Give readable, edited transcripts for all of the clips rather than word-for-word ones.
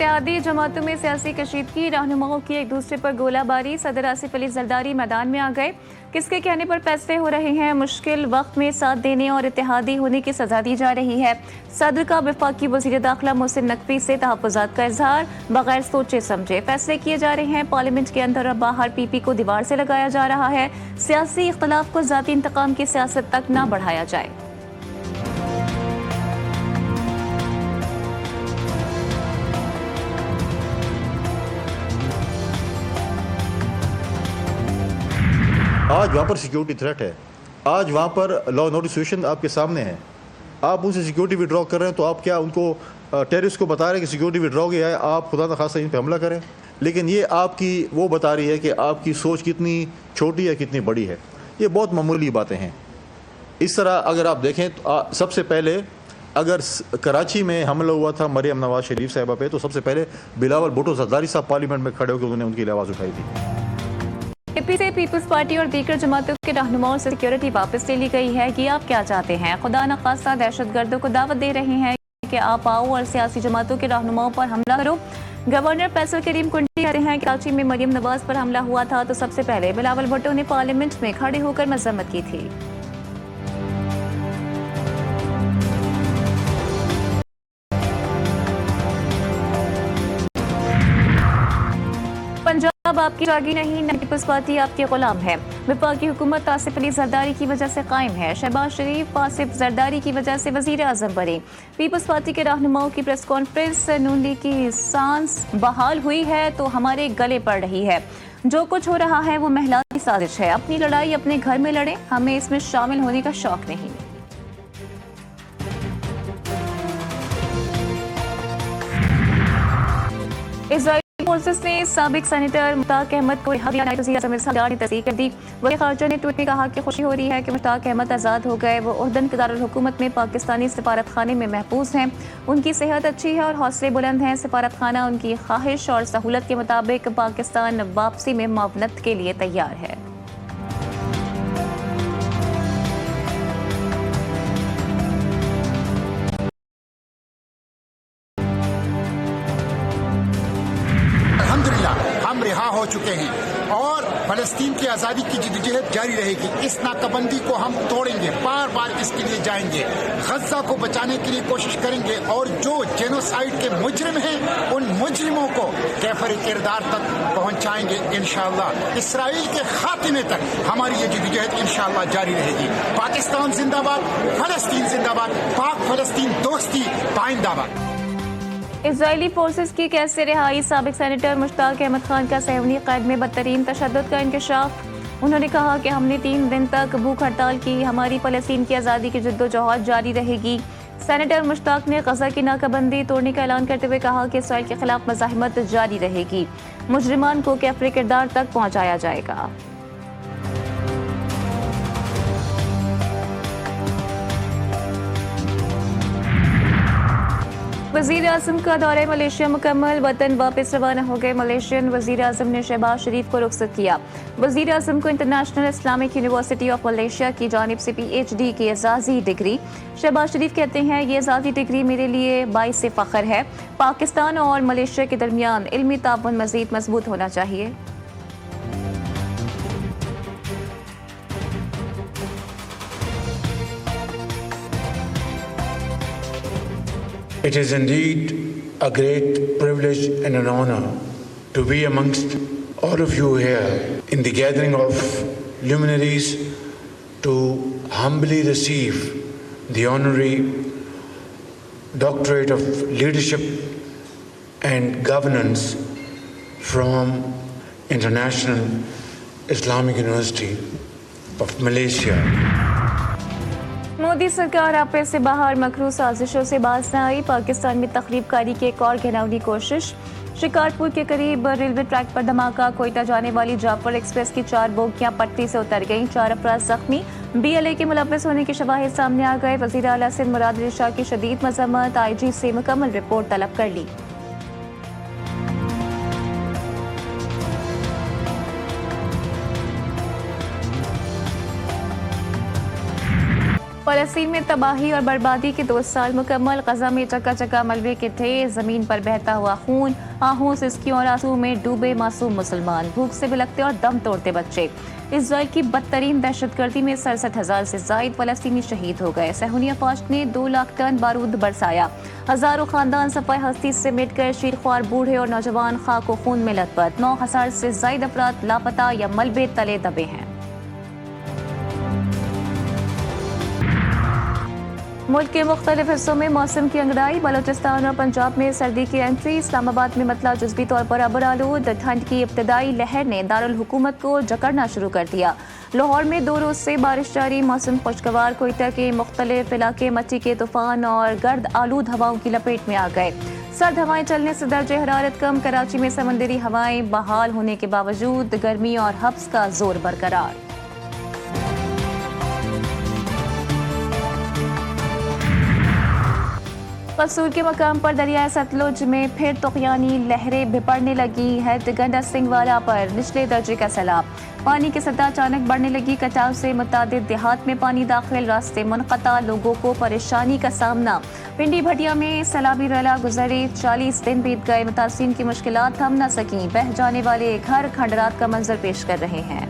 इत्तेहादी जमातों में सियासी कशीदगी, रहनुमाओं की एक दूसरे पर गोलाबारी, सदर आसिफ अली जरदारी मैदान में आ गए। किसके कहने पर फैसले हो रहे हैं? मुश्किल वक्त में साथ देने और इत्तेहादी होने की सजा दी जा रही है। सदर का वफाकी वज़ीर दाखिला मोहसिन नकवी से तहफ़्फ़ुज़ात का इजहार, बगैर सोचे समझे फैसले किए जा रहे हैं। पार्लियामेंट के अंदर और बाहर पीपी को दीवार से लगाया जा रहा है। सियासी इख्तलाफ को ज़ाती इंतकाम की सियासत तक न बढ़ाया जाए। आज वहाँ पर सिक्योरिटी थ्रेट है, आज वहाँ पर लॉ एंड ऑर्डर सिचुएशन आपके सामने है। आप उनसे सिक्योरिटी विड्रॉ कर रहे हैं तो आप क्या उनको टेररिस्ट को बता रहे हैं कि सिक्योरिटी विड्रॉ किया है, आप खुदा न खासा इन पर हमला करें? लेकिन ये आपकी वो बता रही है कि आपकी सोच कितनी छोटी है, कितनी बड़ी है। ये बहुत मामूली बातें हैं। इस तरह अगर आप देखें तो सबसे पहले अगर कराची में हमला हुआ था मरियम नवाज शरीफ साहिबा पे, तो सबसे पहले बिलावल भुट्टो जरदारी साहब पार्लियामेंट में खड़े होकर उन्होंने उनकी आवाज़ उठाई थी। एपी से पीपल्स पार्टी और दीगर जमातों के रहनुमाओं से सिक्योरिटी वापस ले ली गई है कि आप क्या चाहते हैं? खुदा न खास्ता दहशतगर्दों को दावत दे रहे हैं कि आप आओ और सियासी जमातों के रहनुमाओं पर हमला करो। गवर्नर फैसल करीम कुंटी कहते हैं कि कराची में मरियम नवाज पर हमला हुआ था तो सबसे पहले बिलावल भुट्टो ने पार्लियामेंट में खड़े होकर मजम्मत की थी। पंजाब आपकी जागी नहीं, पीपल्स पार्टी आपके गुलाम है। वफाकी हुकूमत आसिफ अली जरदारी की वजह से कायम है। शहबाज शरीफ आसिफ जरदारी की वजह से वजीर आजम बने। पीपल्स पार्टी के रहनुमाओं की प्रेस कॉन्फ्रेंस, नून लीग की सांस बहाल हुई है तो हमारे गले पड़ रही है। जो कुछ हो रहा है वो महला की साजिश है। अपनी लड़ाई अपने घर में लड़ें, हमें इसमें शामिल होने का शौक नहीं। इजराइल फोर्सेस ने साबिक सेनेटर मुश्ताक अहमद को तस्दीक कर दी। वज़ीर ख़ारजा ने ट्वीट में कहा कि खुशी हो रही है कि मुश्ताक अहमद आज़ाद हो गए। वो उर्दन के दारुल हुकूमत में पाकिस्तानी सफारत खाने में महफूज हैं। उनकी सेहत अच्छी है और हौसले बुलंद हैं। सफारत खाना उनकी ख्वाहिश और सहूलत के मुताबिक पाकिस्तान वापसी में मुआवनत के लिए तैयार है। हम रिहा हो चुके हैं और फलस्तीन की आज़ादी की जिद्दोजहद जारी रहेगी। इस नाकाबंदी को हम तोड़ेंगे, बार बार इसके लिए जाएंगे, गज्जा को बचाने के लिए कोशिश करेंगे और जो जेनोसाइड के मुजरिम हैं उन मुजरिमों को कैफर किरदार तक पहुंचाएंगे इंशाअल्लाह। इसराइल के खात्मे तक हमारी ये जिद्दोजहद इंशाअल्लाह जारी रहेगी। पाकिस्तान जिंदाबाद, फलस्तीन जिंदाबाद, पाक फलस्तीन दोस्ती पाइंदाबाद। इजरायली फोर्सेस की कैद से रिहाई, साबिक सेनेटर मुश्ताक अहमद खान का सहवनी कैद में बदतरीन तशद्दुद का इंकशाफ। उन्होंने कहा कि हमने 3 दिन तक भूख हड़ताल की, हमारी फलस्तीन की आज़ादी की जद्दोजहद जारी रहेगी। सेनेटर मुश्ताक ने गजा की नाकाबंदी तोड़ने का ऐलान करते हुए कहा कि इसराइल के खिलाफ मज़ाहिमत जारी रहेगी। मुजरिमान को कैफर किरदार तक पहुँचाया जाएगा। वज़ीर आज़म का दौरा मलेशिया मुकम्मल, वतन वापस रवाना हो गए मलेशियन वज़ीर आज़म ने शहबाज शरीफ को रुखसत किया। वज़ीर आज़म को international Islamic university of Malaysia की जानिब से PhD की एजाज़ी डिग्री। शहबाज शरीफ कहते हैं ये एजाज़ी डिग्री मेरे लिए बाइस फ़ख्र है। पाकिस्तान और मलेशिया के दरमियान इल्मी ताउन मज़ीद मजबूत होना चाहिए। It is indeed a great privilege and an honor to be amongst all of you here in the gathering of luminaries to humbly receive the honorary doctorate of leadership and governance from International Islamic University of Malaysia. Modi सरकार आपे से बाहर मकरू साजिशों से बाज न आई। पाकिस्तान में तखरीब कारी की एक और घिनौनी कोशिश। शिकारपुर के करीब रेलवे ट्रैक पर धमाका, कोयटा जाने वाली जाफर एक्सप्रेस की 4 बोगियां पटरी से उतर गईं, 4 अफराद जख्मी। BLA के मुलव्वस होने के शवाहिद सामने आ गए। वज़ीर आला सिंध मुराद अली शाह की शदीद मज़म्मत, IG से मुकम्मल रिपोर्ट तलब कर ली। फलस्तीन में तबाही और बर्बादी के 2 साल मुकम्मल। गजा में चक्का चक्का मलबे के ढेर, जमीन पर बहता हुआ खून, आहों सिसकियों और आंसू में डूबे मासूम मुसलमान, भूख से बिलखते और दम तोड़ते बच्चे। इजराइल की बदतरीन दहशतगर्दी में 67,000 से जायद फलस्तीनी शहीद हो गए। सहूनिया फौज ने 2 लाख टन बारूद बरसाया। हजारों खानदान सफाई हस्ती से मिट गए। शीरख्वार बूढ़े और नौजवान खाक व खून में लथपथ। 9,000 से जायद अफराद लापता या मलबे तले दबे हैं। मुल्क के मुख्तलिफ हिस्सों में मौसम की अंगड़ाई। बलोचिस्तान और पंजाब में सर्दी की एंट्री। इस्लामाबाद में मतला जुज़वी तौर पर अबर आलूद। ठंड की इब्तदाई लहर ने दारुल हुकूमत को जकड़ना शुरू कर दिया। लाहौर में 2 रोज से बारिश जारी। मौसम खुशगवार। कोयटा के मुख्तलिफ इलाके मच्ची के तूफान और गर्द आलूद हवाओं की लपेट में आ गए। सर्द हवाएं चलने से दर्जे हरारत कम। कराची में समंदरी हवाएं बहाल होने के बावजूद गर्मी और हब्स का जोर बरकरार। कसूर के मकाम पर दरियाए सतलुज में फिर तुग़यानी लहरें बिपरने लगी है। गंडा सिंहवाला पर निचले दर्जे का सैलाब। पानी की सतह अचानक बढ़ने लगी। कटाव से मुतादिद देहात में पानी दाखिल, रास्ते मुनक़ता, लोगों को परेशानी का सामना। पिंडी भटिया में सैलाबी रैला गुजरे। 40 दिन बीत गए। मुतासिरीन की मुश्किलात थम न सकी। बह जाने वाले घर खंडरात का मंजर पेश कर रहे हैं।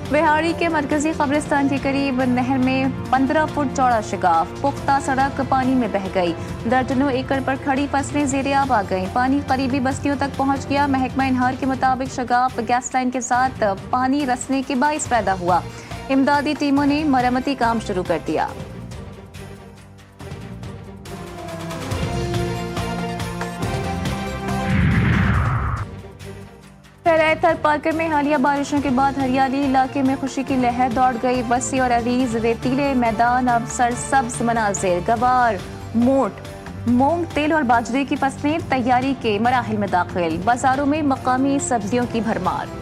बिहारी के मरकजी कब्रिस्तान के करीब नहर में 15 फुट चौड़ा शिगाफ। पुख्ता सड़क पानी में बह गई। दर्जनों एकड़ पर खड़ी फसलें ज़ेरे आब आ गईं। पानी करीबी बस्तियों तक पहुंच गया। महकमा इनहार के मुताबिक शिगाफ गैस लाइन के साथ पानी रसने के बाइस पैदा हुआ। इमदादी टीमों ने मरम्मती काम शुरू कर दिया। थर पार्कर में हालिया बारिशों के बाद हरियाली इलाके में खुशी की लहर दौड़ गई। बस्ती और अरीज रेतीले मैदान अब सरसब्ज मनाजिर। गवार, मोट, मूंग, तेल और बाजरे की फसलें तैयारी के मराहिल में दाखिल। बाजारों में मकामी सब्जियों की भरमार।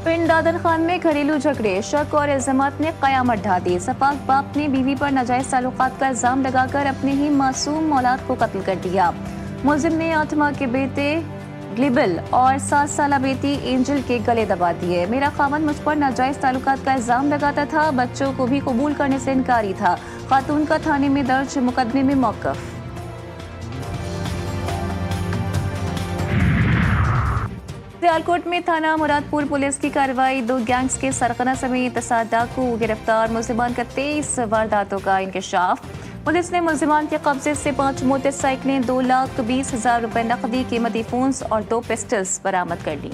पिंड दादन खान में घरेलू झगड़े, शक और इल्जामात ने कयामत ढा दी। सपाक बाप ने बीवी पर नाजायज ताल्लुकात का इल्जाम लगाकर अपने ही मासूम औलाद को कत्ल कर दिया। मुलजिम ने 8 माह के बेटे ग्लिबल और 7 साला बेटी एंजल के गले दबा दिए। मेरा खामन मुझ पर नाजायज ताल्लुकात का इल्जाम लगाता था, बच्चों को भी कबूल करने से इनकारी था। खातून का थाने में दर्ज मुकदमे में मौक़िफ़। सियालकोट में थाना मुरादपुर पुलिस की कार्रवाई। 2 गैंग्स के सरगना समेत 7 डाकू गिरफ्तार। मुलजिमान का 23 वारदातों का इंकशाफ। पुलिस ने मुलजिमान के कब्जे से 5 मोटरसाइकिलें, 2,20,000 रुपए नकदी, कीमती फोन्स और 2 पिस्टल्स बरामद कर ली।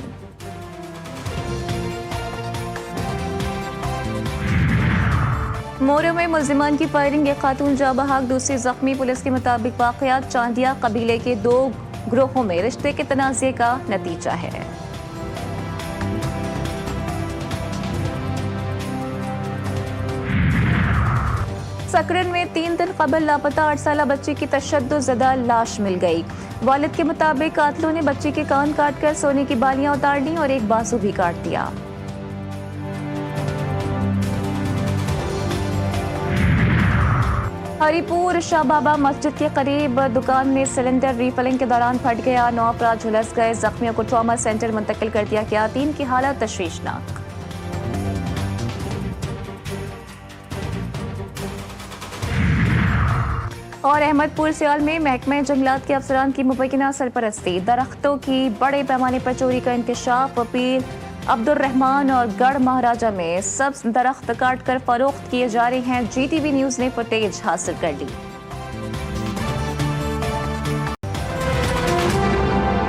मोरो में मुलजिमान की फायरिंग, एक खातून जाँ बहक, दूसरी जख्मी। पुलिस के मुताबिक वाकयात चांदिया कबीले के 2 ग्रोहों में रिश्ते के तनाज़े का नतीजा है। सकरन में 3 दिन कबल लापता 8 साला बच्ची की तशद्दुद-ज़दा लाश मिल गई। वालिद के मुताबिक कातिलों ने बच्ची के कान काटकर सोने की बालियां उतार ली और एक बाजू भी काट दिया। हरिपुर शाह बाबा मस्जिद के करीब दुकान में सिलेंडर रीफिलिंग के दौरान फट गया। 9 अफराद झुलस गए। जख्मियों को ट्रॉमा सेंटर मुंतकिल कर दिया गया। 3 की हालत तशवीशनाक। और अहमदपुर सियाल में महकमे जंगलात के अफसरान की मुबैना सरपरस्ती। दरख्तों की बड़े पैमाने पर चोरी का इंकशाफ। पीर अब्दुर्रहमान और गढ़ महाराजा में सब्ज दरख्त काट कर फरोख्त किए जा रहे हैं। GTV न्यूज़ ने फुटेज हासिल कर ली।